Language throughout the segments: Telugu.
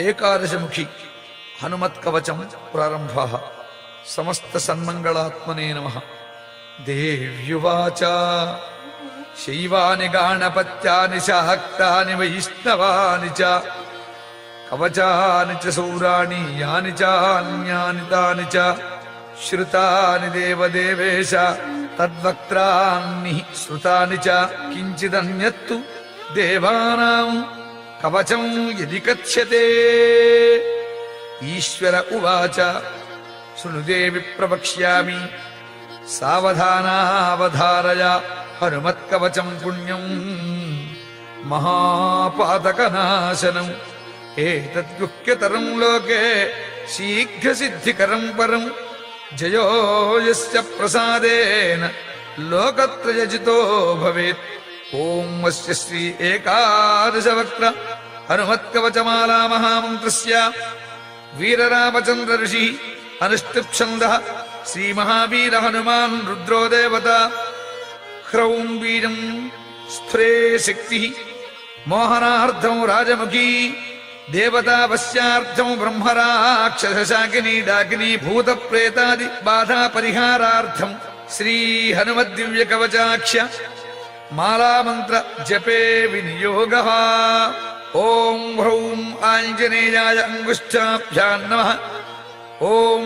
ఏకాదశముఖి హనుమత్కవచం ప్రారంభ. సమస్త సన్మంగళాత్మనే నమః. దేవ్యువాచ శైవాని గాణపత్యాని శాక్తాని వైష్ణవాని చ కవచాని చ సౌరాణి యాని చాన్యాని తాని చ శ్రుతాని దేవదేవేశ తద్వక్త్రాన్ని శ్రుతాని చ కించిదన్యత్తు దేవానాం కవచం యది కథ్యతే. ఈశ్వర ఉవాచ శృణుదేవి ప్రవక్ష్యామి సావధానావధారయ హనుమత్కవచం పుణ్యం మహాపాతకనాశనం. ఏతద్గుహ్యతరం లోకే శీఘ్రసిద్ధికరం పరం జయో యస్య ప్రసాదేన లోకత్రయజితో భవేత్. ఓం అస్య శ్రీ ఏకాదశవక్త్ర హనుమత్కవచమాలా మహామంత్రస్య వీరరామచంద్ర ఋషి అనుష్ఠుప్ఛందః శ్రీమహావీర హనుమాన్ రుద్రో దేవత. హ్రౌం బీజం స్ఫురే శక్తి మోహనార్థం రాజముఖీ దేవతావశ్యార్థం బ్రహ్మరాక్షసశాకినీ డాకినీ భూతప్రేతాది బాధా పరిహారార్థం శ్రీ హనుమద్దివ్య కవచాక్ష మాలామంత్ర జపే వినియోగః. ఓం హ్రౌం ఆంజనేయాయ అంగుష్ఠాభ్యాం నమః. ఓం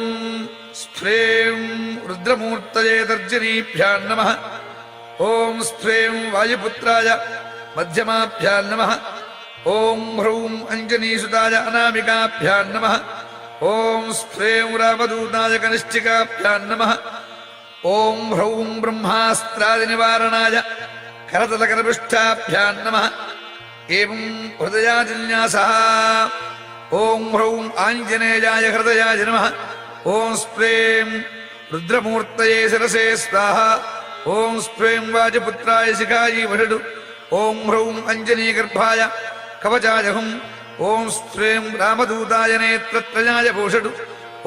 స్ఫ్రేం రుద్రమూర్తయే తర్జనీభ్యాం నమః. ఓం స్ఫ్రేం వాయుపుత్రాయ మధ్యమాభ్యాం నమః. ఓం హ్రౌం అంజనీసుతాయ అనామికాభ్యాం నమః. ఓం స్ఫ్రేం రామదూతాయ కనిష్ఠికాభ్యాం నమః. ఓం హ్రౌం బ్రహ్మాస్త్రాది నివారణాయ కరతలకరపృష్ఠాభ్యాం నమః. ఏవం హృదయాజిన్యాసః. ఓం హ్రౌం ఆంజనేయాయ హృదయాయ నమః. ఓం స్ప్రేం రుద్రమూర్తయే శిరసే స్వాహ. ఓం స్ప్రేం వాజపుత్రాయ శిఖాయీ వషడు. ఓం హ్రౌం అంజనీగర్భాయ కవచాయ హుం. ఓం స్ప్రేం రామదూతాయ నేత్రత్రయాయ భూషడు.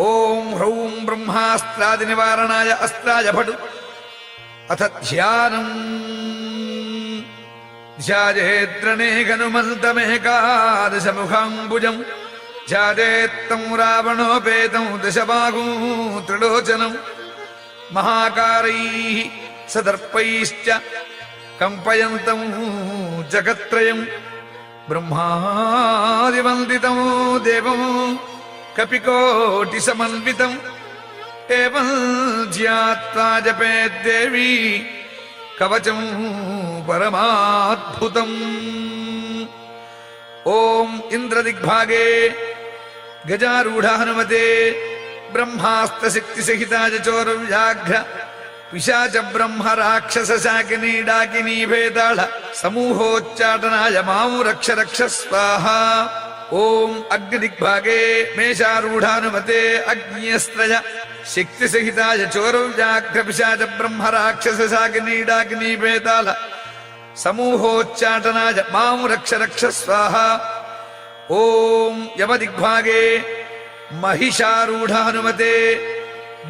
ఓం హ్రౌం బ్రహ్మాస్త్రాది నివారణాయ అస్త్రాయ భటు. అథ ధ్యానం ధ్యాయేద్రణే హనుమంతమేకాదశముఖాంబుజం ధ్యాయేత్తం రావణోపేతం దశబాహూ త్రిలోచనం మహాకారైః సదర్పైశ్చ కంపయంతం జగత్రయం బ్రహ్మాదివందితం దేవం కపికోటిసమన్వితం. ఏవం ధ్యాత్వా జపేద్దేవీ కవచం పరమాద్భుతం. ఓం ఇంద్రదిగ్భాగే గజారూఢ హనుమతే బ్రహ్మాస్త్రశక్తిసహితాయ చోరవ్యాఘ్ర పిశాచ బ్రహ్మ రాక్షస శాకినీ డాకినీ భేదాళ సమూహోచ్చాటనాయ మాం రక్ష రక్ష స్వాహ. ఓం అగ్నిదిగ్భాగే మేషారూఢానుమతే అగ్నియస్త్రయ శక్తిసహితాయ చోరవ్యాఘ్ర పిశాచ బ్రహ్మ రాక్షస శాకినీ డాకినీ భేదాళ సమూహోచ్చాటనాయ మాం రక్ష రక్ష స్వాహ. ఓం యమదిగ్భాగే మహిషారూఢ హనుమతే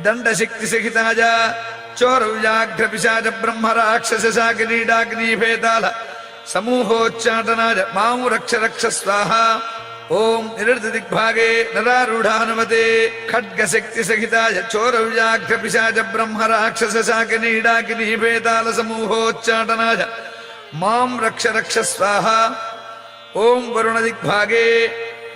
దండశక్తిసహితాయ చోరవ్యాఘ్ర పిశాచ బ్రహ్మ రాక్షస శాకినీ డాకినీ భేదాళ సమూహోచ్చాటనాయ మాం రక్ష రక్ష స్వాహ. ఓం నిరుద్ధదిగ్భాగే నరారూఢ హనుమతే ఖడ్గశక్తిసహితాయ చోరవ్యాఘ్ర పిశాచ బ్రహ్మ రాక్షస శాకినీ డాకినీ భేదాళ సమూహోచ్చాటనాయ మాం రక్ష రక్ష స్వాహ. ఓం వరుణదిగ్భాగే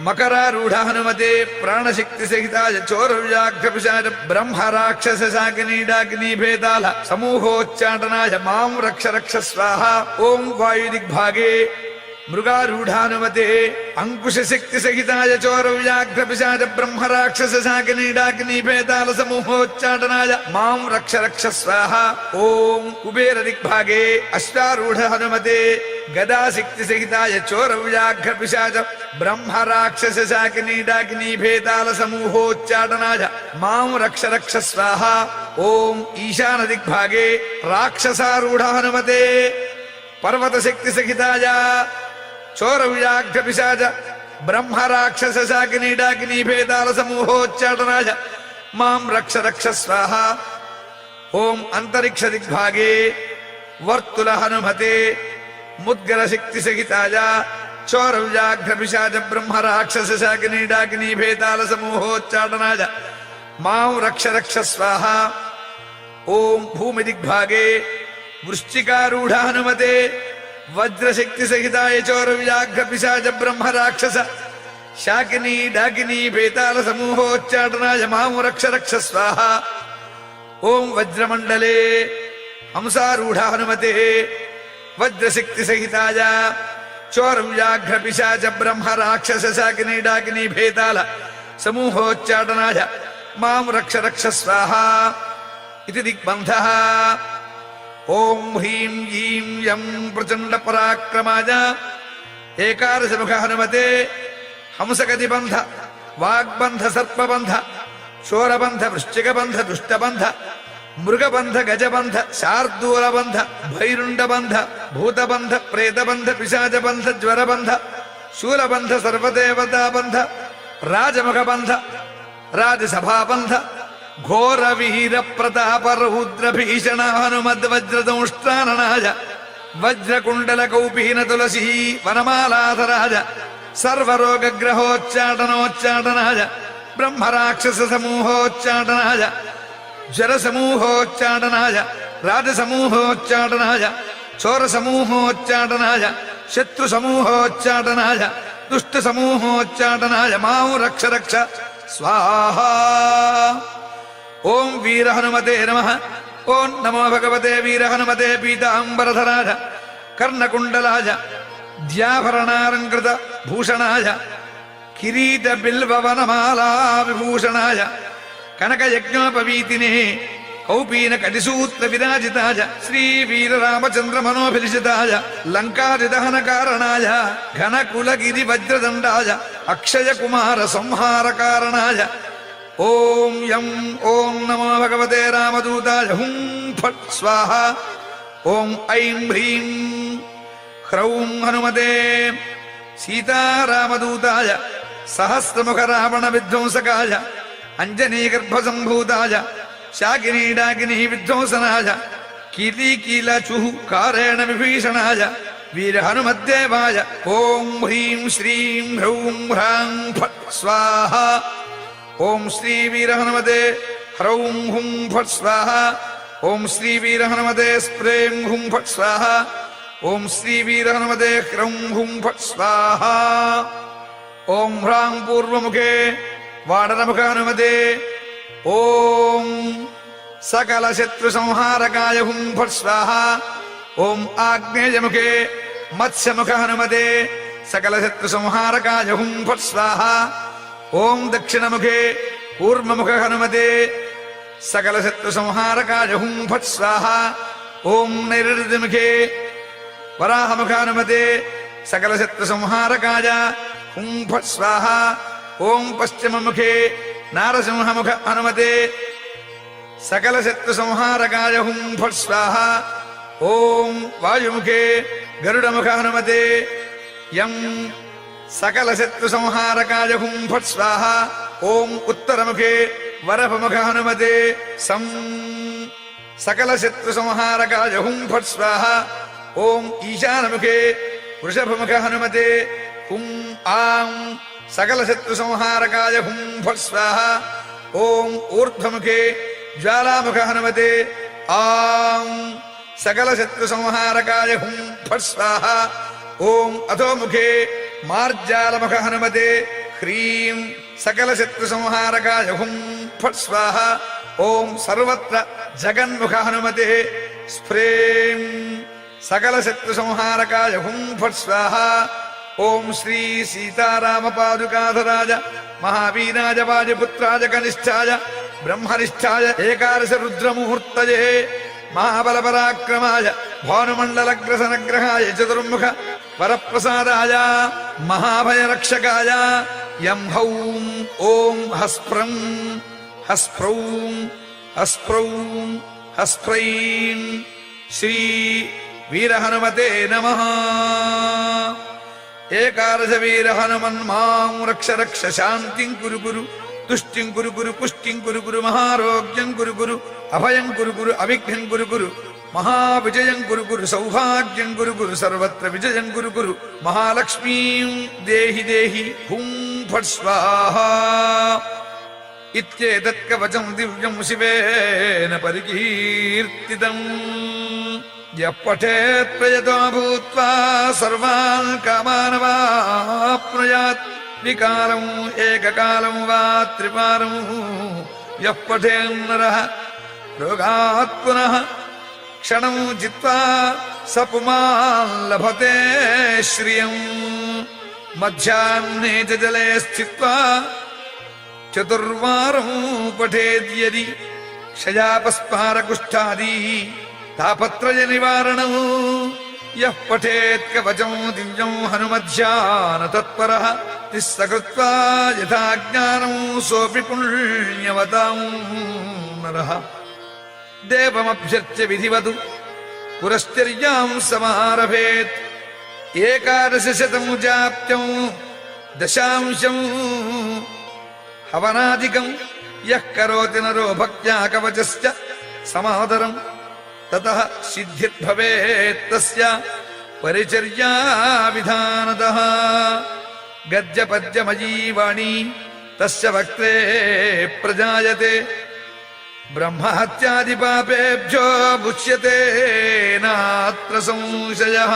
మకరారూఢ హనుమతే ప్రాణశక్తిసహితాయ చోరవ్యాఘ్ర పిశాచ బ్రహ్మ రాక్షస శాకినీ డాకినీ భేదాళ సమూహోచ్చాటనాయ మాం రక్ష రక్ష స్వాహ. ఓం వాయుదిగ్భాగే మృగారూఢానుమతే అంకుశశక్తిసహితాయ చోరవ్యాఘ్ర పిశాచ బ్రహ్మ రాక్షస శాకినీ డాకినీ భేదాళ సమూహోచ్చాటనాయ మాం రక్ష రక్ష స్వాహ. ఓం కుబేరదిగ్భాగే అశ్వారూఢ హనుమతే గదాశక్తిసహితాయ చోరవ్యాఘ్ర పిశాచ బ్రహ్మ రాక్షస శాకినీ డాకినీ భేదాళ సమూహోచ్చాటనాయ మాం రక్ష రక్ష స్వాహ. ఓం ఈశానదిగ్భాగే రాక్షసారూఢ హనుమతే పర్వతశక్తిసహితాయ చోరవ్యాఘ్ర పిశాచ బ్రహ్మ రాక్షస శాకినీ డాకినీ భేదాళ సమూహోచ్చాటనాయ మాం రక్ష రక్ష స్వాహ. ఓం అంతరిక్ష దిగ్భాగే వర్తుల హనుమతే ముద్గర శక్తి సహితాయ చోరవ్యాఘ్రపిశాచ బ్రహ్మ రాక్షస శాకినీ డాకినీ భేతాళ సమూహోచ్చాటనాయ మాం రక్ష రక్ష స్వాహ. ఓం భూమి దిగ్భాగే వృశ్చికారూఢ హనుమతే వజ్రశక్తి సహితాయ చోరవ్యాఘ్రపిశాచ బ్రహ్మ రాక్షస శాకినీ డాకినీ భేతాళ సమూహోచ్చాటనాయ మాం రక్ష రక్ష స్వాహ. ఓం వజ్రమండలే హంసారూఢ హనుమతే వజ్రశక్తి సహితాయ చోరవ్యాఘ్రపిశాచ బ్రహ్మ రాక్షస శాకినీ డాకినీ భేతాళ సమూహోచ్చాటనాయ మాం రక్ష రక్ష స్వాహ. ఇది దిగ్బంధః. ఓం హ్రీం ఈం యం ప్రచండ పరాక్రమాయ ఏకాదశముఖ హనుమతే హంసగతిబంధ వాగ్బంధ సర్పబంధ శోరబంధ వృశ్చికబంధ దుష్టబంధ మృగబంధ గజబంధ శార్దూలబంధ భైరుండబంధ భూతబంధ ప్రేతబంధ పిశాచబంధ జ్వరబంధ శూలబంధ సర్వదేవతాబంధ రాజముఖబంధ రాజసభాబంధ ఘోర వీర ప్రతాప రౌద్ర భీషణ హనుమద్వజ్రదంష్ట్రాననాయ వజ్రకుండల కౌపీన తులసీ వనమాలాధరాజ సర్వరోగగ్రహోచ్చాటనోచ్చాటనాయ బ్రహ్మరాక్షస సమూహోచ్చాటనాయ జ్వర సమూహోచ్చాటనాయ రాజసమూహోచ్చాటనాయ చోర సమూహోచ్చాటనాయ శత్రు సమూహోచ్చాటనాయ దుష్ట సమూహోచ్చాటనాయ మాం రక్ష రక్ష స్వాహ. ఓం వీర హనుమతే నమః. ఓం నమో భగవతే వీర హనుమతే పీతాంబరధరాయ కర్ణకుండలాయ ద్యాభరణాలంకృత భూషణాయ కిరీట బిల్వవనమాలా విభూషణాయ కనకయజ్ఞోపవీతినే కౌపీన కటిసూత్ర విరాజితాయ శ్రీ వీరరామచంద్ర మనోభిలిషితాయ లంకాదిదహన కారణాయ ఘనకులగిరి వజ్రదండాయ అక్షయ కుమార సంహార కారణాయ ఓం యం ఓం నమో భగవతే రామదూతాయ హుం ఫట్ స్వాహ. ఓం ఐం హ్రీం హ్రౌం హనుమతే సీతారామదూతాయ సహస్రముఖ రావణ విధ్వంసకాయ అంజనీగర్భసంభూతాయ శాకినీ డాకినీ విధ్వంసనాయ కీర్తికీలచు కారేణ విభీషణాయ వీర హనుమద్దేవాయ ఓం హ్రీం శ్రీం హ్రౌం హ్రాం ఫట్ స్వాహ. ఓం శ్రీ వీర హనుమతే హ్రౌం హుం ఫట్ స్వాహ. ఓం శ్రీ వీర హనుమతే స్ప్రేం హుం ఫట్ స్వాహ. ఓం శ్రీ వీర హనుమతే హ్రౌం హుం ఫట్ స్వాహ. ఓం హ్రాం పూర్వముఖే వాడనముఖ హనుమతే ఓం సకల శత్రు సంహారకాయ హుం ఫట్ స్వాహ. ఓం ఆగ్నేయముఖే మత్స్యముఖ హనుమతే సకల శత్రు సంహారకాయ హుం ఫట్ స్వాహ. ఓం దక్షిణముఖే కూర్మముఖ హనుమతే సకల శత్రు సంహారకాయ హుం ఫట్ స్వాహ. ఓం నైరుతిముఖే వరాహముఖ హనుమతే సకల శత్రు సంహారకాయ హుం ఫట్ స్వాహ. ఓం పశ్చిమముఖే నారసింహముఖ హనుమతే సకల శత్రు సంహారకాయ హుం ఫట్ స్వాహ. ఓం వాయుముఖే గరుడముఖ హనుమతే యం సకల శత్రు సంహారకాయ హుం ఫట్ స్వాహ. ఓం ఉత్తరముఖే వరపముఖ హనుమతే సం సకల శత్రు సంహారకాయ హుం ఫట్ స్వాహ. ఓం ఈశానముఖే వృషభముఖ హనుమతే హుం ఆం సకల శత్రు సంహారకాయ హుం ఫట్ స్వాహ. ఓం ఊర్ధ్వముఖే జ్వాలాముఖ హనుమతే ఆం సకల శత్రు సంహారకాయ హుం ఫట్ స్వాహ. ఓం అధోముఖే మార్జాలముఖ హనుమతే హ్రీం సకల శత్రు సంహారకాయ హుం ఫట్ స్వాహ. ఓం సర్వత్ర జగన్ముఖ హనుమతే స్ఫ్రేం సకల శత్రు సంహారకాయ హుం ఫట్ స్వాహ. ఓం శ్రీ సీతారామ పాదుకాధరాజ మహావీరాజ వాజపుత్రాజ కనిష్టాయ బ్రహ్మనిష్టాయ ఏకాదశ రుద్రముహూర్తయే మహాబల పరాక్రమాయ భానుమండలగ్రసనగ్రహాయ చతుర్ముఖ వరప్రసాదాయ మహాభయరక్షకాయ యం హౌం ఓం హస్ప్రం హస్ప్రౌం హస్ప్రౌం హస్ప్రైం శ్రీ వీరహనుమతే నమః. ఏకాదశ వీర హనుమన్ మాం రక్ష రక్ష శాంతిం కురు కురు తుష్టిం కురు కురు పుష్టిం కురు కురు మహారోగ్యం కురు కురు అభయం కురు కురు అవిఘ్నం కురు కురు మహావిజయం గురు గురు సౌభాగ్యం గురు గురు సర్వత్ర విజయం గురు గురు మహాలక్ష్మీం దేహి దేహి హుం ఫట్ స్వాహా ఇత్యేతత్ కవచం దివ్యం శివేన పరికీర్తితం యః పఠేత్ ప్రయతో భూత్వా సర్వాన్ కామానవాప్నుయాత్ వికారం ఏకకాలం వా త్రిపారం యః పఠేన్నరః రోగాత్ పునః క్షణం జిత్వా స పుమాన్ లభతే శ్రియం మధ్యాహ్నే చ జలే స్థిత్వా చతుర్వారం పఠేద్యది క్షయాపస్మారకుష్ఠాది తాపత్రయ నివారణం యః పఠేత్ కవచం దివ్యం హనుమధ్యాన తత్పరః తిస్సకృత్వా యథా జ్ఞానం సోపి పుణ్యవతాం నరః దేవమభ్యర్చ్య విధివతు పురశ్చర్యాం సమారభేత్ ఏకాదశశతం జాప్యం దశాంశం హవనాదికం యః కరోతి నరో భక్త్యా కవచస్య సమాదరం తతః సిద్ధిర్భవేత్ తస్య పరిచర్యా విధానతః గద్య పద్యమయీ వాణీ తస్య వక్త్రే ప్రజాయతే బ్రహ్మహత్యాది పాపేభ్యో ముచ్యతే నాత్ర సంశయః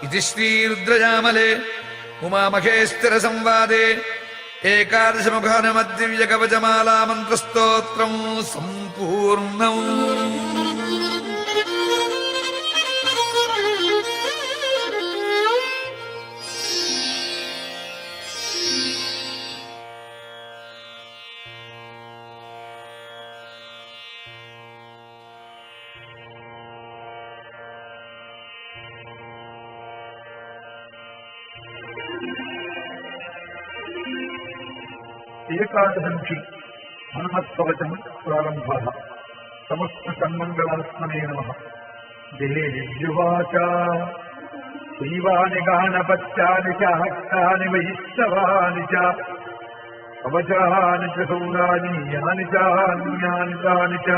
ఇది శ్రీరుద్రయామలే ఉమామహేశ్వర సంవాదే ఏకాదశముఖానమద్దివ్య కవచమాలా మంత్రస్తోత్రం సంపూర్ణం. ఏకాదశి హనుమత్కవచం ప్రారంభ. సమస్త సన్మంగళాత్మనే నమః. దేవ్యువాచ శ్రీవాణి గానపత్యాని చ హస్తాని వైష్ణవాని చ కవచాని చ సౌరాని యాని చాన్యాని తాని చ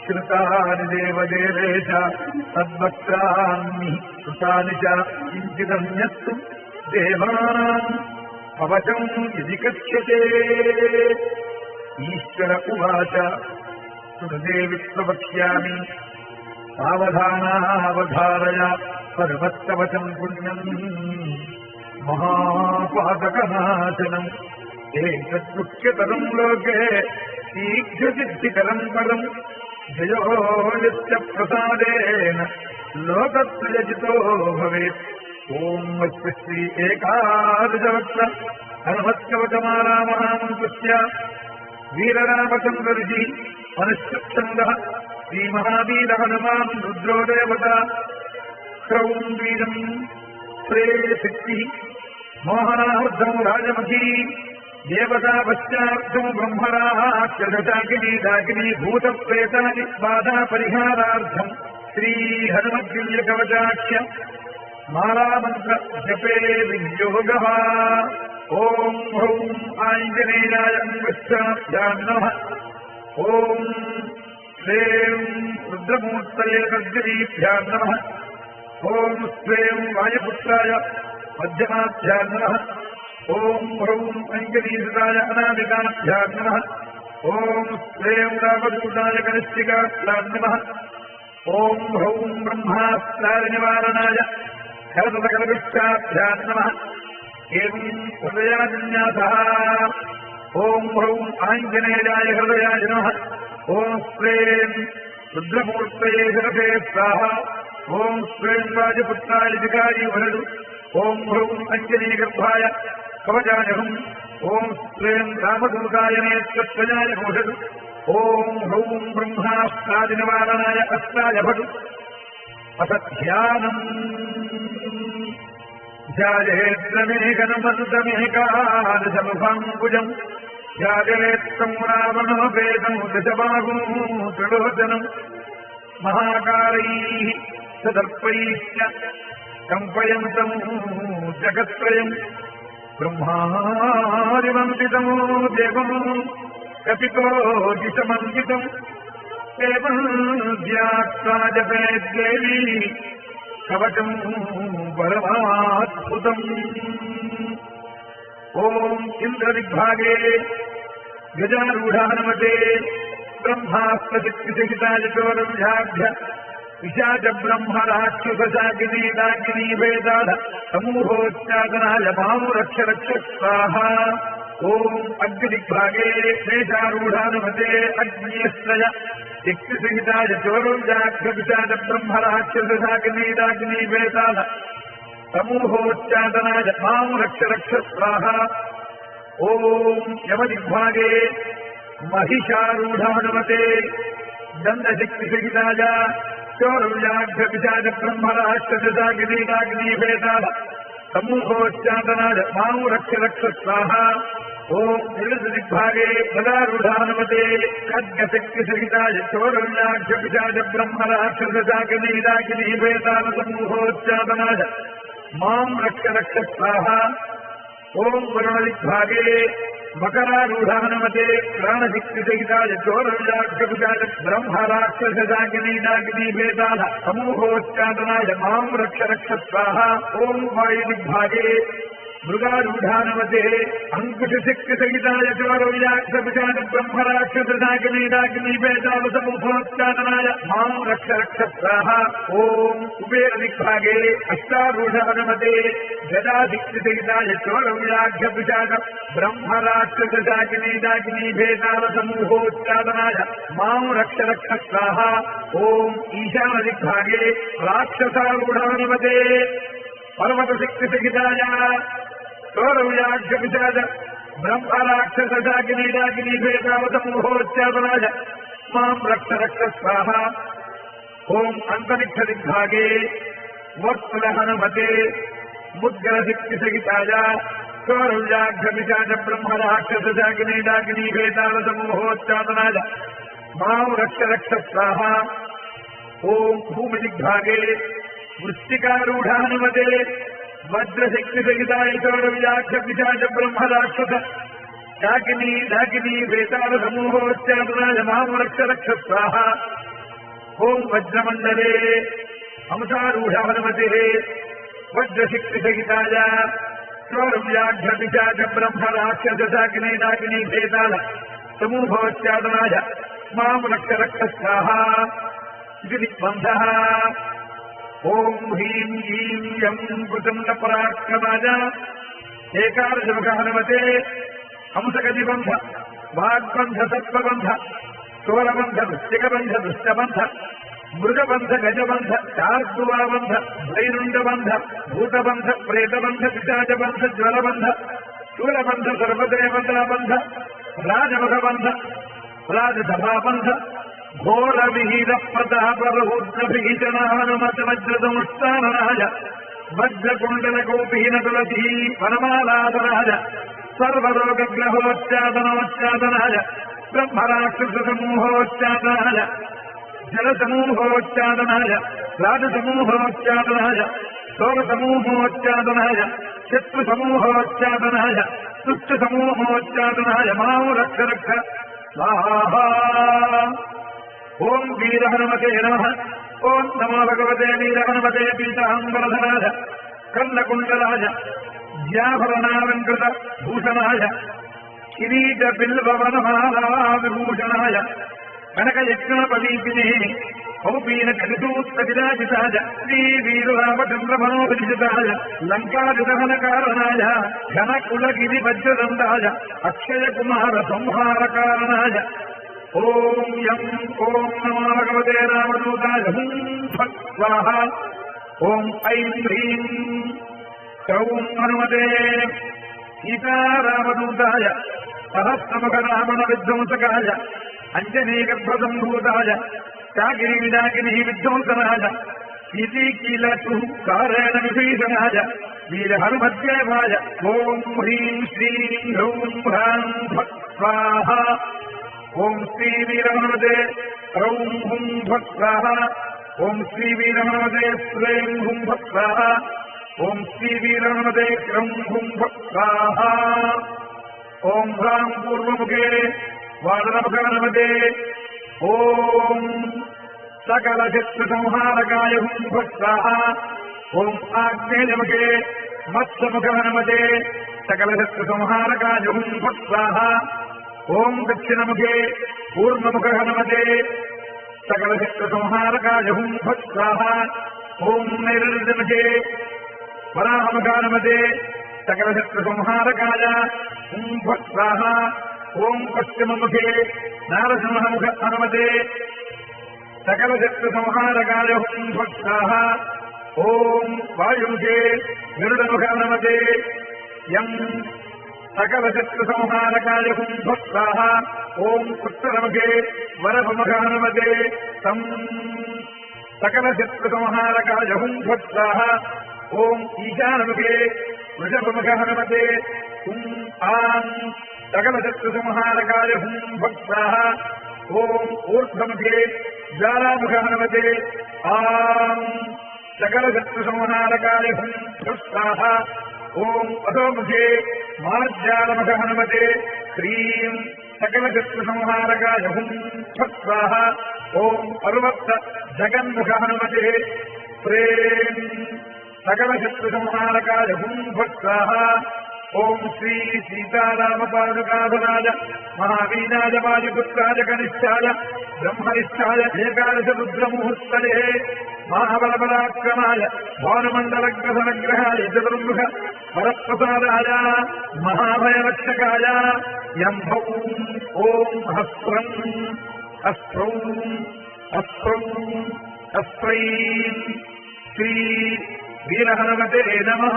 శ్రుతాని దేవదేవేశ తద్వక్త్రాన్ని శృతాని చ కించిదన్యత్తు దేవానాం కవచం ఇది కథ్యతే. ఈశ్వర ఉవాచ సురదేవి ప్రవక్ష్యామి సావధానావధారయ పర్వత్తవచం పుణ్యం మహాపాతకనాశనం ఏతద్ముఖ్యతరం లోకే శీఘ్రసిద్ధికరం పరం జయో యస్య ప్రసాదేన లోకత్రయజితో భవేత్. ఓం అస్య శ్రీ ఏకాదశవక్త్ర హనుమత్కవచమారామహామంత్రస్య వీరరామచంద్ర ఋషి అనుష్ఠందః శ్రీ మహావీర హనుమాన్ రుద్రో దేవత క్రౌం వీరం శ్రే శక్తి మోహనార్థం రాజమఖీ దేవతా పశ్చార్థం బ్రహ్మరాక్షసాకిని దాకిని భూత ప్రేతాని బాధా పరిహారార్థం శ్రీ హనుమద్దివ్య కవచాఖ్య మాలామంత్ర జపే వినియోగః. ఓం హ్రౌం ఆంజనేయాయ అంగుష్టాభ్యాం నమః. ఓం శ్రీం రుద్రమూర్తయే గర్జనీభ్యాం నమః. ఓం శ్రీం వాయుపుత్రాయ మధ్యమాభ్యాం నమః. ఓం హ్రౌం అంజనీసుతాయ అనామికాభ్యాం నమః. ఓం శ్రీం రామదూతాయ కనిష్ఠికాభ్యాం నమః. ఓం హ్రౌం బ్రహ్మాస్త్రాయ నివారణాయ కరతకలవిష్టాభ్యాం నమః. ఏవం హృదయాన్యాసః. ఓం హ్రౌం ఆంజనేయాయ హృదయాయ నమః. ఓం శ్రీం రుద్రమూర్తయే శిరసే స్వాహ. ఓం శ్రీం రాజపుత్రాయ జిగారి వరదు. ఓం హ్రౌం అంజనీగర్భాయ కవచాయహం. ఓం శ్రీం రామదూతాయ నేత్రత్వయాయ ఘోషదు. ఓం హ్రౌం బ్రహ్మాస్త్రాది నివారణాయ అస్త్రాయ భటు. అత ధ్యానం ధ్యాయేత్రమేకనమంతమేకాదశముఖాంబుజం ధ్యాయేత్తం రావణోపేతం దశబాహూ త్రిలోచనం మహాకారైః సదర్పైశ్చ కంపయంతం జగత్రయం బ్రహ్మాదివందితం దేవం కపితో దిశమందితం ജ്ഞാത്വാജപേ ദേവി കവചം പരമാത്ഭുതം. ഓം ഇന്ദ്രദിഗ്ഭാഗേ ഗജാരൂഢാനമതേ ബ്രഹ്മാസ്ത്രശക്തിസഹിതാചോരവ്യാഭ്യ വിശാച ബ്രഹ്മരാക്ഷസാഗ്നീതാഗ്നീഭേദാധ സമൂഹോച്ചാദനായ മാമുരക്ഷരക്ഷ സ്വാഹ. ഓം അഗ്നിദിഗ്ഭാഗേ മേഷാരൂഢാനമതേ അഗ്നിയസ്ത്രയ ശക്തിസഹിതായ ചോരവ്യാഭ്യ വിശാച ബ്രഹ്മരാക്ഷസാഗ്നീതാഗ്നീഭേദാധ സമൂഹോച്ചാദനായ മാമുരക്ഷരക്ഷ സ്വാഹ. ഓം യമദിഗ്ഭാഗേ महिषारूढ़ानुमते दंडशक्तिसहिताय चौरव्याघ्र विचार ब्रह्मराक्षसाग्निवेदाल समूहोच्चादनाय मां रक्ष रक्ष स्वाहा. ओम निरुद्दिग्भागे गदारूढ़ानुमते खड्गशक्तिसहिताय चौरव्याघ्र विचार ब्रह्मराक्षसाग्निवेदाल समूहोच्चादनाय मां रक्ष रक्ष स्वाहा. ओम वरुणदिग्भागे मकरारूढ़ानमते प्राणशक्तिसहिताय चोरव्याघ्रकुचाय ब्रह्मराक्षसाग्निवेदाल समूहोच्चादनाय मां रक्ष रक्ष स्वाहा. ओं वायुदिग्भागे मृगारूढ़ानमते अंकुशशक्तिसहिताय चोरव्याघ्रकुचाय ब्रह्मराक्षसाग्निवेदाल समूहोच्चादनाय मां रक्ष रक्ष स्वाहा. ओं कुबेरदिग्भागे अष्टारूढ़ानमते गदाशक्तिसहिताय चोरव्याघ्रकुचाय ब्रह्मराक्षसाग्निवेदाल समूहोच्चादनाय मां रक्ष रक्ष स्वाहा. ओं ईशानदिग्भागे राक्षसारूढ़ानमते पर्वतशक्तिसहिताय चोरव्याघ्रकुचाय ब्रह्मराक्षसाग्निवेदाल समूहोच्चादनाय मां रक्ष रक्ष स्वाहा. ओं अंतरिक्षदिग्भागे वत्सलहनुमते मुद्गरशक्तिसहिताय चोरव्याघ्रकुचाय ब्रह्मराक्षसाग्निवेदाल समूहोच्चादनाय मां रक्ष रक्ष स्वाहा. ओं भूमिदिग्भागे वृश्चिकारूढ़ानुमते वज्रशक्तिसहिताय चोरव्याघ्रकुचाय ब्रह्मराक्षसाग्निवेदाल समूहोच्चादनाय मां रक्ष रक्ष स्वाहा. ओं वज्रमण्डले हंसारूढ़ानुमते वज्रशक्तिसहिताय चोरव्याघ्रकुचाय ब्रह्मराक्षसाग्निवेदाल समूहोच्चादनाय मां रक्ष रक्ष स्वाहा. इति दिग्बन्धः. ओं ह्रीं ह्रीं यं प्रचण्डपराक्रमाय एकादशमुखहनुमते हंसगतिबन्ध वाग्बन्ध सत्त्वबन्ध चोरबन्ध वृश्चिकबन्ध दुष्टबन्ध मृगबन्ध गजबन्ध चार्दुवाबन्ध वैरुण्डबन्ध भूतबन्ध प्रेतबन्ध पिशाचबन्ध ज्वलबन्ध शूलबन्ध सर्वदेवताबन्ध राजमुखबन्ध राजसभाबन्ध घोरविहित प्रतापरहुद्रभीषणानुमतवज्रसंस्थाननाय वज्रकुण्डलकोपीन तुलसी वनमालाधराय सर्वरोगग्रहोच्चादनोच्चादनाय ब्रह्मराक्षसमूहोच्चादनाय जलसमूहोच्चादनाय राजसमूहोच्चादनाय शोकसमूहोच्चादनाय शत्रुसमूहोच्चादनाय तुष्टसमूहोच्चादनाय मां रक्ष रक्ष स्वाहा. ओं वीरहनुमते नमः. ओं नमो भगवते वीरहनुमते पीताम्बरधराय कर्णकुण्डलाय ज्याभरणालङ्कृत भूषणाय किरीट बिल्ववनमाला विभूषणाय कनकयज्ञपदीपिने कौपीन कलिसूत्रविराजिताय श्रीवीररामचन्द्रमनोविजिताय लङ्कादिदहनकारणाय घनकुलगिरिवज्रदण्डाय अक्षयकुमार संहारकारणाय ओं यं ओं नमो भगवते रामदूताय हुं फट् स्वाहा. ओं ऐं ह्रीं क्रौं हनुमते सीतारामदूताय सहस्रमुखरावणविध्वंसकाय अञ्जनीगर्भसम्भूताय चागिरिविडागिनिः विध्वंसनाय कीलीकीलतुः कारेण विभीषणाय वीरहनुमद्देवाय ओं ह्रीं श्रीं ह्रौं ह्रां फट् स्वाहा. ओं श्रीवीरहनुमते ह्रौं हुं फट् स्वाहा. ओं श्रीवीरहनुमते श्रीं हुं फट् स्वाहा. ओं श्रीवीरहनुमते क्रौं हुं फट् स्वाहा. ओं ह्रां पूर्वमुखे वादनमुखहनुमते ఓం సకల శత్రు సంహారకాయ హుం ఫట్ స్వాహా. ఓం ఆగ్నేయముఖే మత్స్యముఖ హనుమతే సకల శత్రు సంహారకాయ హుం ఫట్ స్వాహా. ఓం దక్షిణముఖే పూర్ణముఖ హనుమతే సకల శత్రు సంహారకాయ హుం ఫట్ స్వాహా. ఓం నైరుతిముఖే వరాహముఖ హనుమతే సకల శత్రు సంహారకాయ హుం ఫట్ స్వాహా. ఓం పశ్చిమముఖే నారసింహముఖ హనుమతే సకల శత్రు సంహారకాయ హుం ఫట్ స్వాహా. ఓం వాయుముఖే గరుడముఖ హనుమతే యం సకల శత్రు సంహారకాయ హుం ఫట్ స్వాహా. ఓం ఉత్తరముఖే వరపముఖ హనుమతే తం సకల శత్రు సంహారకాయ హుం ఫట్ స్వాహా. ఓం ఈశానముఖే వృషభముఖ హనుమతే హుం ఆం సకల శత్రు సంహారకాయ హుం ఫట్ స్వాహా. ఓం ఊర్ధ్వముఖే జ్వాలాముఖ హనుమతే ఆం సకల శత్రు సంహారకాయ హుం ఫట్ స్వాహా. ఓం అధోముఖే మార్జాలముఖ హనుమతే హ్రీం సకల శత్రు సంహారకాయ హుం ఫట్ స్వాహా. ఓం పర్వత జగన్ముఖ హనుమతే ప్రేం సకల శత్రు సంహారకాయ హుం ఫట్ స్వాహా. ఓం శ్రీ సీతారామపాదుకాధనాయ మహావీరాయ వాయుపుత్రాయ కనిష్టాయ బ్రహ్మనిష్టాయ ఏకాదశ రుద్రముహూర్తలే మహాబలపరాక్రమాయ భానుమండలగ్రహనగ్రహాయ చతుర్ముఖ వరప్రసాదాయ మహాభయరక్షకాయ యంభౌ ఓం హస్రం హస్రౌ హస్రౌ హస్రైం శ్రీ వీరహనుమతే నమః.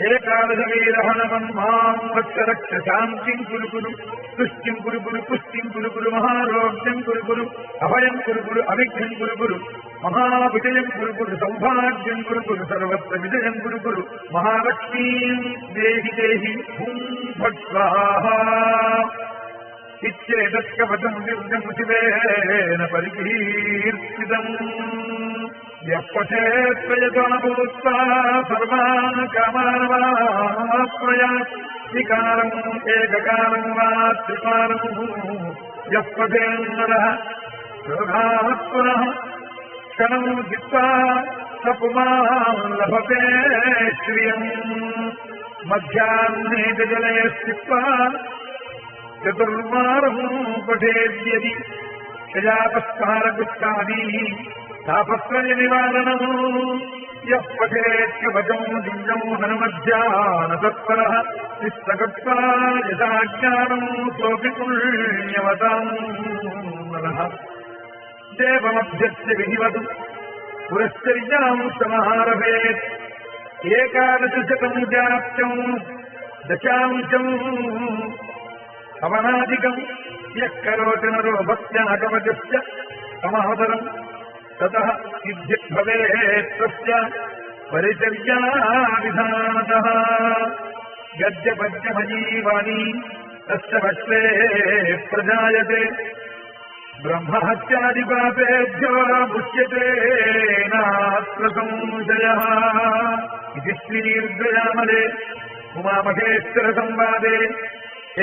ఏకాదశ వీరహనుమన్ మాం రక్ష రక్ష శాంతిం కురు కురు తుష్టిం కురు కురు పుష్టిం కురు కురు మహారోగ్యం కురు కురు అభయం కురు కురు అవిఘ్నం కురు కురు మహావిజయం కురు కురు సౌభాగ్యం కురు కురు సర్వత్ర విజయం కురు కురు మహాలక్ష్మీం దేహి దేహి హుం ఫట్ స్వాహా. ఇచ్చేదత్కవచం దివ్యం శివేన పరికీర్తితం యః పఠేత్ప్రయతోనభూత్వా సర్వాన్ కామానవాప్నుయాత్. వికారం ఏకకాలం వా త్రికాలం యః పఠేన్నరః యోగాత్ పునః క్షణం జిత్వా స పుమాన్ లభతే శ్రియం. మధ్యాహ్నే జలే స్థిత్వా చతుర్వారం పఠేద్యది క్షయాపస్కారగుప్తాది తాపత్రయ నివారణము. యః పఠేత్కవచం దివ్యం హనుమధ్యాన తత్పరః నిస్సగత్వా యథాజ్ఞానం సోऽపి పుణ్యవతాం నరః. దేవమభ్యస్య విధివతు పురశ్చర్యాం సమారభేత్. ఏకాదశశతం జాప్యం దశాంశం అవనాదికం యః కరోతి నరో భక్త్యా కవచస్య సమాదరం తతః సిద్ధిర్భవేత్ తస్య పరిచర్యా విధానతః. గద్యపద్యమజీవాని తస్య భక్తే ప్రజాయతే బ్రహ్మహత్యాది పాపేభ్యో ముచ్యతే నాత్ర సంశయః. ఇది శ్రీర్దయామలే ఉమామహేశ్వర సంవాదే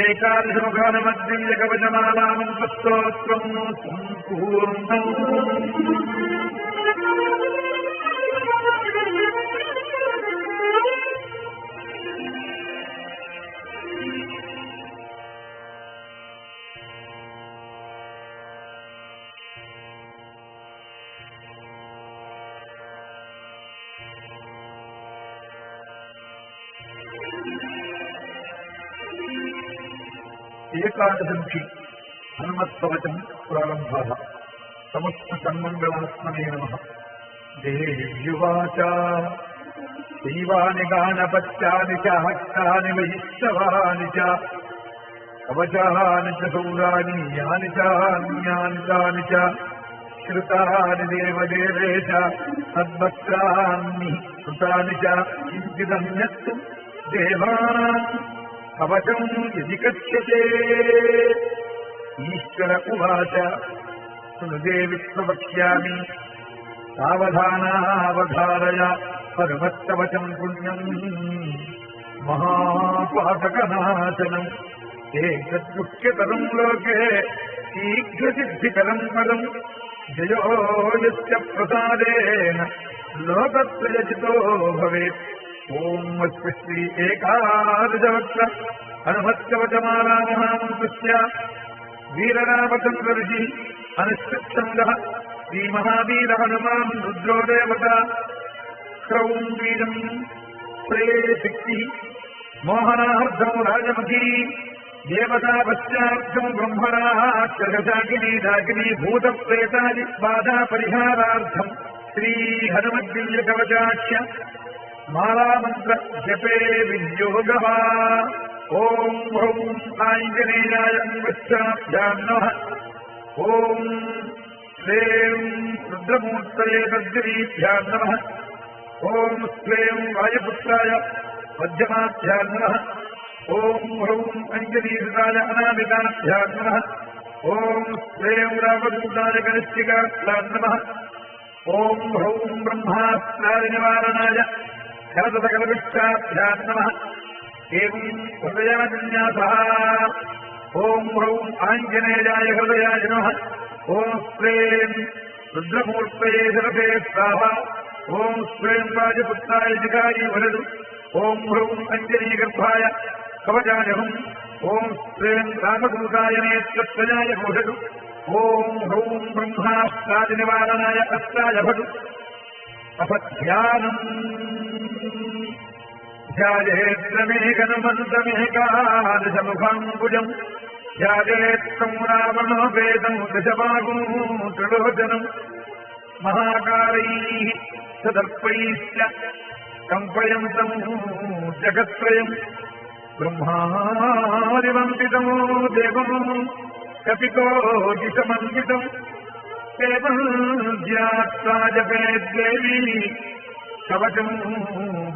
ఏకాదశముఖానమద్దివ్యకవచమాలామంతస్తోత్రం సంపూర్ణం. ఏకాదశి హనుమత్కవచం ప్రారంభ. సమస్త సన్మంగళాత్మనే నమః. దేవ్యువాచ దైవాని గానపత్యాని చ హస్తాని వైష్ణవాని చ కవచాని చ సౌరాని యాని చాన్యాని తాని చ శ్రుతాని దేవదేవేశ తద్వక్త్రాన్ని కృతాని చ కించిదన్యత్తు దేవానాం కవచం యది కథ్యతే. ఈశ్వర ఉవాచ శృణుదే విప్రవక్ష్యామి సావధానావధారయ పరమత్తవచం పుణ్యం మహాపాతకనాశనం. ఏతద్ముఖ్యతరం లోకే शीघ्रसिद्धिकरम् पदम् जयो यस्य प्रसादेन लोकत्रयजितो भवेत्। ॐ अस्य श्री एकादशवक्त्र हनुमत्कवचमालामहामन्त्रस्य वीररामचन्द्र ऋषि अनुष्ठच्छन्दः श्रीमहावीर हनुमान् रुद्रो देवता क्रौं वीरम् प्रे शक्तिः मोहनार्थम् राजमुखी देवता पश्चार्थम् ब्रह्मणाक्षरशाकिनी डाकिनी भूतप्रेतादि बाधा परिहारार्थम् श्रीहनुमद्दिव्यकवचाख्य मालामन्त्र जपे विनियोगः। ॐ ह्रौं आञ्जनेयाय अङ्गच्छाभ्याम् नमः। ॐ श्रें रुद्रमूर्तये तद्गिरीभ्याम् नमः। ॐ श्रें वायुपुत्राय मध्यमाभ्याम् नमः। ॐ ह्रौं अञ्जनीसुताय अनामिकाभ्याम् नमः। ॐ श्रें रामदूताय कनिष्ठिकाभ्याम् नमः। ॐ ह्रौं ब्रह्मास्त्राय निवारणाय ख्यातसकलविष्टाभ्याम् नमः। एवं हृदयान्यासः। ॐ ह्रौं आञ्जनेयाय हृदयाय नमः। ॐ श्रें रुद्रमूर्तये शिरसे स्वाहा। ॐ श्रें राजपुत्राय जिगायै वरदु। ॐ ह्रौं अञ्जनीगर्भाय कवचाय हुम्। ॐ श्रें रामदूताय नेत्रत्रयाय भूषतु। ॐ ह्रौं ब्रह्मास्त्रादिनिवारणाय अस्त्राय भटु। अपध्यानम् ध्यायेत्रमेकनमन्तमेकादशमुखाम्बुजम् ध्यायेत्तं रावणोपेतम् दशबाहुं त्रिलोचनम् महाकालैः सदर्पैश्च कम्पयन्तम् जगत्त्रयम् ब्रह्मादिवन्दितमो देवमो कपिकोटिसमन्वितम् एवम् ज्ञात्वा जपेत् देवी कवचम्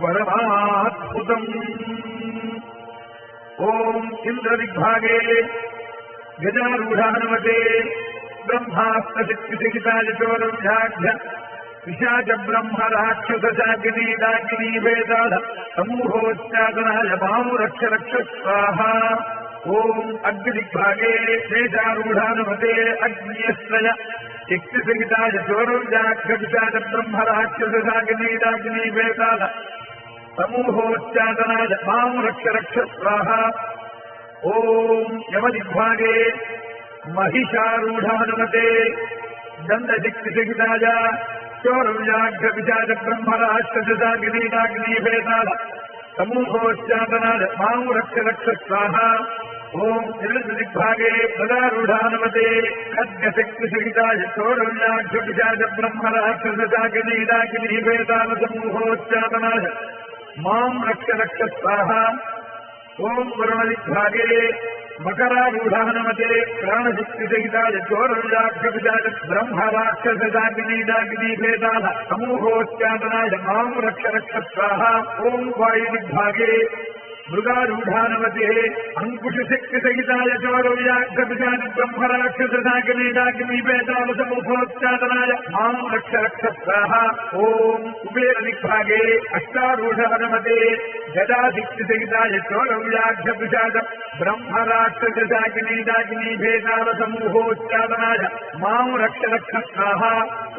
परमाद्भुतम्। ॐ इन्द्रदिग्भागे गजारूढानुमते ब्रह्मास्त्रशक्तिसहिताय चोरव्याघ्र पिशाच ब्रह्म राक्षसशाकिनी डाकिनी वेदाध समूहोच्चाटनाय मामुरक्ष रक्ष स्वाहा। ॐ अग्निदिग्भागे शेषारूढानुमते अग्न्यस्त्रय शक्तिसहिताय चोरव्याघ्र पिशाच ब्रह्म राक्षसशाकिनी डाकिनी वेदाध समूहोच्चाटनाय मामुरक्ष रक्ष स्वाहा। ॐ यमदिग्भागे महिषारूढानुमते दण्डशक्तिसहिताय चोरव्याघ्र पिशाच ब्रह्म राक्षसशाकिनी डाकिनी वेदाध समूहोच्चाटनाय मामुरक्ष रक्ष स्वाहा। ॐ निरुद्दिग्भागे गदारूढानुमते खड्गशक्तिसहिताय चोरव्याघ्र पिशाच ब्रह्म राक्षसशाकिनी डाकिनी वेदाध समूहोच्चाटनाय मां रक्ष रक्ष स्वाहा। ॐ वरुणदिग्भागे मकरारूढानुमते प्राणशक्तिसहिताय चोरव्याघ्र पिशाच ब्रह्म राक्षसशाकिनी डाकिनी वेदाध समूहोच्चाटनाय मां रक्ष रक्ष स्वाहा। ॐ वायुदिग्भागे मृगारूढानुमते अंकुशशक्तिसहिताय चोरव्याघ्र पिशाच ब्रह्म राक्षसशाकिनी डाकिनी वेदाध समूहोच्चाटनाय मां रक्ष रक्ष स्वाहा। ॐ कुबेरदिग्भागे अष्टारूढानुमते गदाशक्तिसहिताय चोरव्याघ्र पिशाच ब्रह्म राक्षसशाकिनी डाकिनी वेदाध समूहोच्चाटनाय मां रक्ष रक्ष स्वाहा।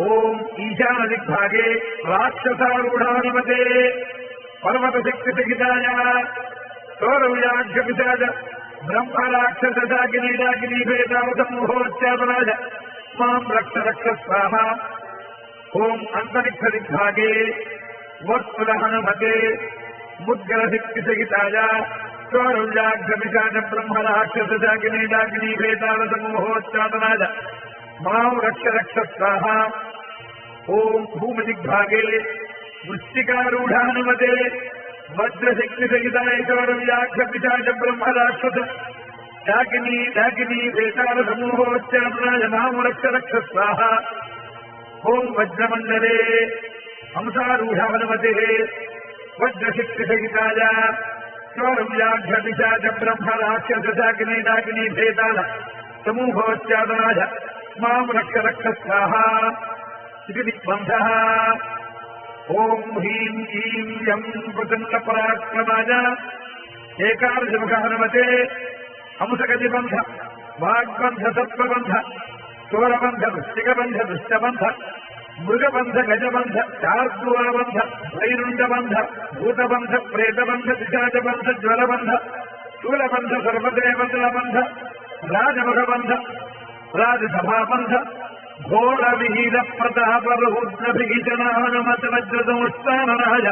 ॐ ईशानदिग्भागे राक्षसारूढानुमते पर्वतशक्तिसहिताय चोरव्याघ्र पिशाच ब्रह्म राक्षसशाकिनी डाकिनी वेदाध समूहोच्चाटनाय मां रक्ष रक्ष स्वाहा। ॐ अन्तरिक्षदिग्भागे वत्सुरहनुमते मुद्गरशक्तिसहिताय चोरव्याघ्र पिशाच ब्रह्म राक्षसशाकिनी डाकिनी वेदाध समूहोच्चाटनाय मां रक्ष रक्ष स्वाहा। ॐ भूमदिग्भागे वृश्चिकारूढानुमते वज्रशक्तिसहिताय चोरव्याघ्र पिशाच ब्रह्म राक्षसशाकिनी डाकिनी वेदाध समूहोच्चाटनाय मां रक्ष रक्ष स्वाहा। ॐ वज्रमण्डले हंसारूढानुमते वज्रशक्तिसहिताय चोरव्याघ्र पिशाच ब्रह्म राक्षसशाकिनी डाकिनी वेदाध समूहोच्चाटनाय मां रक्ष रक्ष स्वाहा। इति दिग्बन्धः। ॐ ह्रीं ईं यं प्रचण्डपराक्रमाय एकादशमुखहनुमते हंसगतिबन्ध వాగ్బంధ సత్వబంధ స్థూలబంధ వృష్టికబంధ దుష్టబంధ మృగబంధ గజబంధ చార్దూలబంధ వైరుండబంధ భూతబంధ ప్రేతబంధ పిశాచబంధ జ్వలబంధ స్థూలబంధ సర్వదేవతలబంధ రాజముఖబంధ రాజసభాబంధ ఘోర విహీన ప్రతాప రౌద్రభీషణానుమత వజ్రదోస్తాననాయ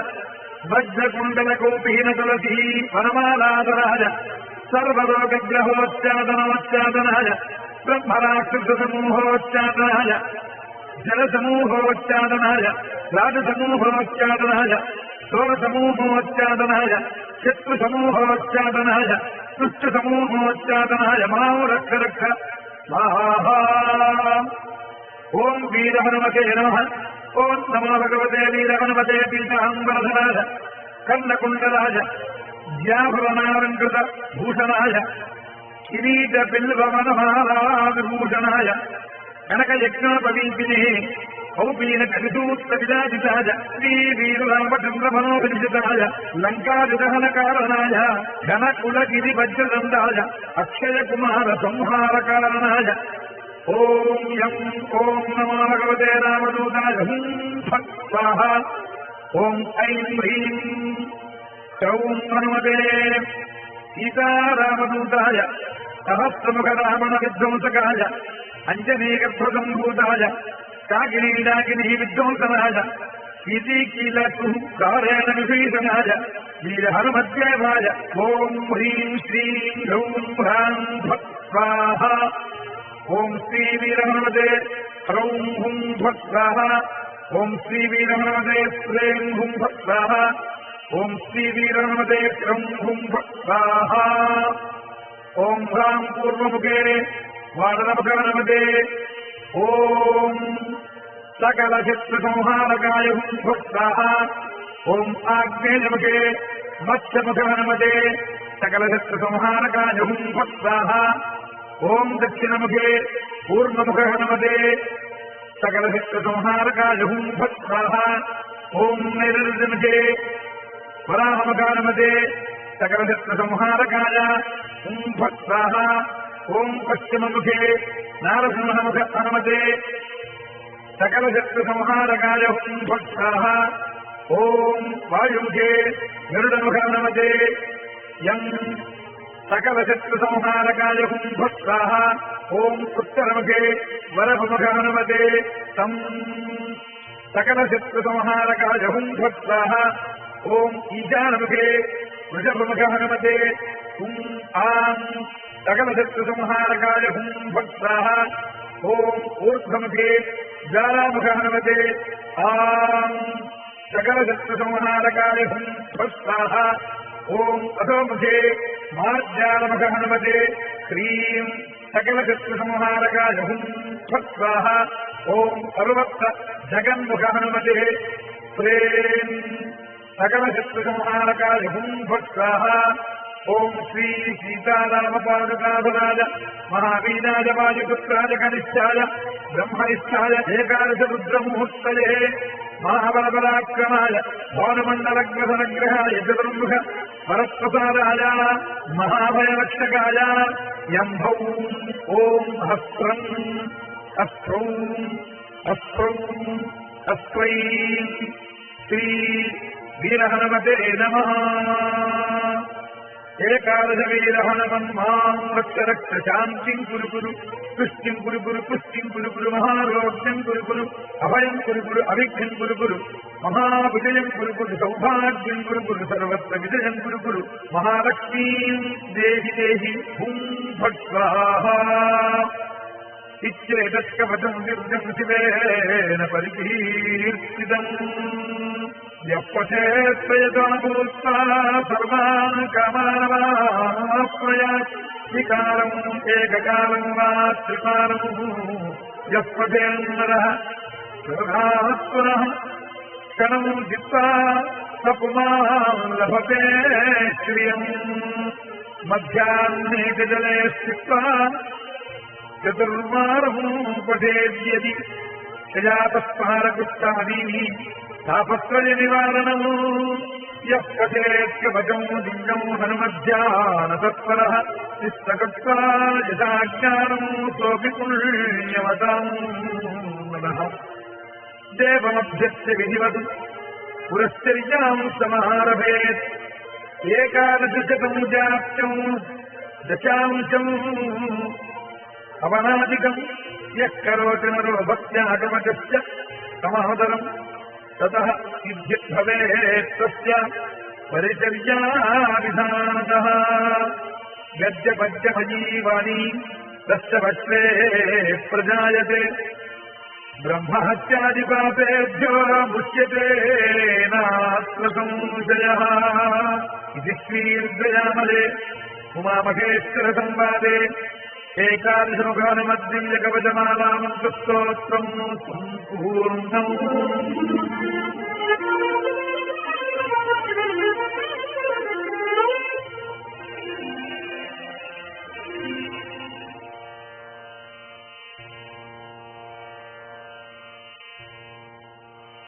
వజ్రకుండలకోపీన తులసీ వనమాలాధరాయ సర్వలోకగ్రహోచ్చాదనోచ్చాదనాయ బ్రహ్మరాక్షసమూహోచ్చాదనాయ జలసమూహోచ్చాదనాయ రాజసమూహోచ్చాదనాయ స్థూలసమూహోచ్చాదనాయ శత్రుసమూహోచ్చాదనాయ దుష్టసమూహోచ్చాదనాయ మాం రక్ష రక్ష స్వాహా. ఓం వీర హనుమతే నమః. ఓం నమో భగవతే వీర హనుమతే పీతాంబరధరాయ కర్ణకుండలాయ జ్యాభవనాలంకృత భూషణాయ కిరీట బిల్వమనమాలా విభూషణాయ కనకయజ్ఞోపవీపినే కౌపీన కవిసూత్ర విరాజితాయ శ్రీ వీరరామచంద్రమనోభిషితాయ లంకావిదహన కారణాయ ఘనకులగిరి వజ్రదండాయ అక్షయ కుమార సంహార కారణాయ ఓం యం ఓం నమో భగవతే రామదూతాయ హుం ఫట్ స్వాహా. ఓం ఐం హ్రీం చౌం హనుమతే సీతారామదూతాయ సహస్రముఖ రావణ విధ్వంసకాయ అంజనీగర్భసంభూతాయ కాకినీడాకినీ విధ్వంసనాయ కీకీలకు కారేణ విభీషణాయ వీర హనుమద్దేవాయ ఓం హ్రీం శ్రీం హ్రౌం హ్రాం ఫట్ స్వాహా. ఓం శ్రీ వీరహనుమతే హ్రౌం హుం ఫట్ స్వాహా. ఓం శ్రీ వీరహనుమతే శ్రీం హుం ఫట్ స్వాహా. ఓం శ్రీ వీరహనుమతే హ్రౌం హుం ఫట్ స్వాహా. ఓం హ్రాం పూర్వముఖే వాడనముఖే ఓం సకల శత్రు సంహారకాయ హుం ఫట్ స్వాహా. ఓం ఆగ్నేయముఖే మత్స్యముఖ హనుమతే సకల శత్రు సంహారకాయ హుం ఫట్ స్వాహా. ఓం దక్షిణముఖే పూర్ణముఖ హనుమతే సకల శత్రు సంహారకాయ హుం ఫట్ స్వాహా. ఓం నైరుతిముఖే వరాహముఖ హనుమతే సకల శత్రు సంహారకాయ హుం ఫట్ స్వాహా. ఓం పశ్చిమముఖే నారసింహముఖ హనుమతే సకల శత్రు సంహారకాయ హుం ఫట్ స్వాహా. ఓం వాయుముఖే గరుడముఖ హనుమతే యం సకల శత్రు సంహారకాయ హుం ఫట్ స్వాహా. ఓం ఉత్తరముఖే వరముఖ హనుమతే తం సకల శత్రు సంహారకాయ హుం ఫట్ స్వాహా. ఓం ఈశానముఖే వృషభముఖ హనుమతే హుం ఆం సకల శత్రు సంహారకాయ హుం ఫట్ స్వాహా. ఓం ఊర్ధ్వముఖే జ్వాలాముఖ హనుమతే ఆం సకల శత్రు సంహారకాయ హుం ఫట్ స్వాహా. ఓం అధోముఖే మార్జాలముఖ హనుమతే హ్రీం సకల శత్రు సంహారకాయ హుం ఫట్ స్వాహా. ఓం సర్వత్ర జగన్ముఖ హనుమతే ప్రేం సకల శత్రు సంహారకాయ హుం ఫట్ స్వాహా. ఓం శ్రీ సీతారామపాదుకాధురాయ మహావీరాయ వాయుపుత్రాయ కనిష్టాయ బ్రహ్మనిష్టాయ ఏకాదశ రుద్రముహూర్తయే మహాబలపరాక్రమాయ భవనమండలగ్రహనగ్రహాయ చతుర్ముఖ వరప్రసాదాయ మహాభయరక్షకాయ యంభౌ ఓం హస్త్రం అస్త్రౌ అస్త్రౌ అస్త్రైం శ్రీ వీరహనుమతే నమః. ఏకాదశ వీర హనుమన్ మాం రక్ష రక్ష శాంతిం కురు కురు పుష్టిం కురు కురు పుష్టిం కురు కురు మహారోగ్యం కురు కురు అభయం కురు కురు అవిఘ్నం కురు కురు మహావిజయం కురు కురు సౌభాగ్యం కురు కురు సర్వత్ర విజయం కురు కురు మహాలక్ష్మీం దేహి దేహి హుం ఫట్ స్వాహా. ఇచ్చేతత్కవచం దివ్యం శివేన పరికీర్తితం యపఠేత్వయతోభూత్వా సర్వాన్ కామానవాప్రయాత్ వికారం ఏకకాలం వా త్రికాలం యపఠేన్నరః పునః క్షణం జిత్వా స పుమాన్ లభతే శ్రియం మధ్యాహ్నే జలే స్థిత్వా చతుర్వారం పఠేద్యది యజాతస్పారకుష్టాదీని తాపత్రయ నివారణము यः पठेत्यवचम् दिव्यम् हनुमध्यानतत्परः निस्तकत्वा यथाज्ञानम् सोऽपि पुण्यवताम् नमः देवमभ्यस्य विधिवत् पुरश्चर्याम् समारभेत् एकादशशतम् जाप्यम् दशांशम् अवनादिकम् यः करोति नरो भक्त्यागमकस्य समादरम् ततः सिद्धिर्भवेत् तस्य परिचर्याविधानतः गद्यपद्यमयीवाणी तस्य वक्त्रे प्रजायते ब्रह्महत्यादिपापेभ्यो मुच्यते नात्र संशयः इति श्रीर्दयामले उमामहेश्वरसंवादे एकादशमुखानुमद्दिव्यकवचमालामन्तस्तोत्रम् सम्पूर्णम्